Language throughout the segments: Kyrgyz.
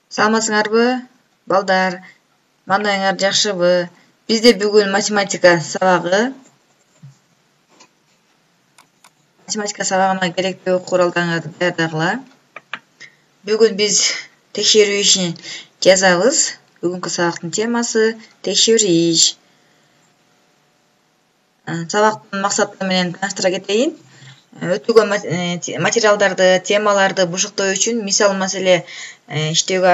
Саламатсыңарбы, балдар? Мандайыңар жакшыбы? Бизде бүгүн математика сабагына керектүү окуу куралдарыңарды даярдагыла. Бүгүн биз текшерүү ишин жазабыз. Бүгүнкү сабактын темасы текшерүү иш. Сабактын максаты менен тааныштыра кетейин. Өтүлгөн материалдарды, темаларды бушуктоо үчүн мисал маселе иштөөгө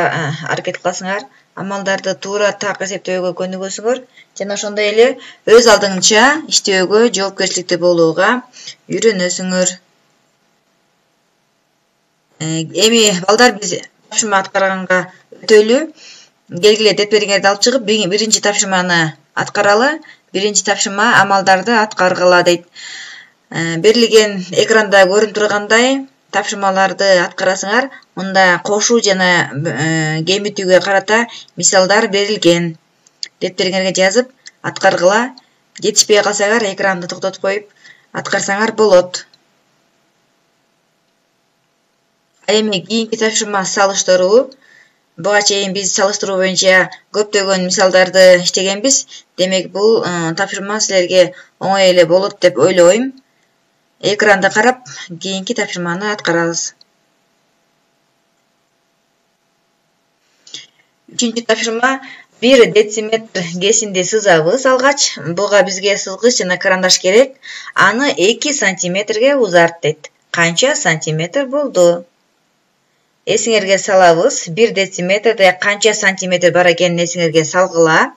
аракет кыласыңар. Амалдарды туура так эсептөөгө көнүгөсүңөр жана ошондой эле өз алдыңча иштөөгө жоопкерчиликтүү болууга үйрөнөсүңөр. Эми балдар биз тапшырма аткарганга өтөлү. Келгиле деттериңерди алып чыгып, биринчи тапшырманы аткаралы. Биринчи тапшырма амалдарды аткаргыла дейт. Берилген экранда көрүнүп тургандай тапшырмаларды аткарасыңар. Мында кошуу жана кемитүүгө карата мисалдар берилген. Деттериңерге жазып аткаргыла. Жетишпей калсаңар экранды токтотуп коюп аткарсаңар болот. Эми кийинки тапшырма салыштыруу. Буга чейин биз салыштыруу боюнча көптөгөн мисалдарды иштегенбиз. Демек бул тапшырма силерге оңой эле болот деп ойлойм. Экранды карап, кийинки тапшырманы аткарабыз. Үчүнчү тапшырма 1 дециметр кесинди сызабыз алгач. Буга бизге сызгыч жана карандаш керек. Аны 2 сантиметрге узарт дейт. Канча сантиметр болду? Эсиңерге салабыз. 1 дециметрде канча сантиметр бар экенин эсиңерге салгыла.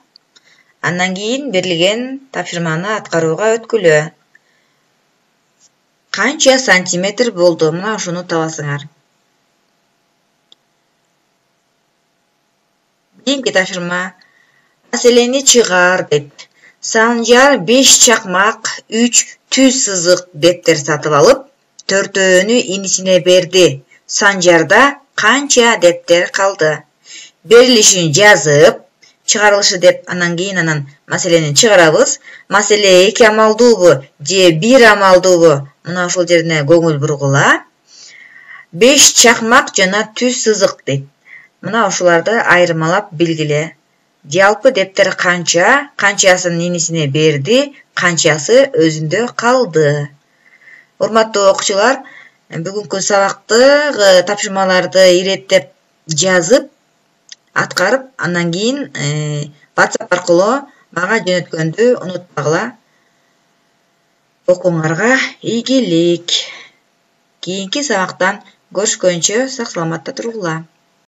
Андан кийин берилген тапшырманы аткарууга өткүлө. Канча сантиметр болду? Мына ушуну табасыңар. Кийинки тапшырма маселени чыгар дейт. Санжар 5 чакмак, 3 түз сызык дефтер сатып алып, 4-өөнү инисине берди. Санжарда канча дефтер калды? Берилишин жазып, чыгарылышы деп анан кийин маселени чыгарабыз. Маселе 2 амалдуубу же 1 амалдуубу? Мына ошол жерине көңүл бургула. 5 чакмак жана түз сызык дейт. Мына ушуларды айырмалап билгиле. Жалпы дефтер канча, канчасын инисине берди, канчасы өзүндө калды. Урматтуу окуучулар, бүгүнкү сабактагы тапшырмаларды иреттеп жазып, аткарып, андан кийин WhatsApp аркылуу мага жөнөткөндү унутпагыла. Окууңарга ийгилик. Кийинки сабактан көрүшкөнчө сак саламатта тургула.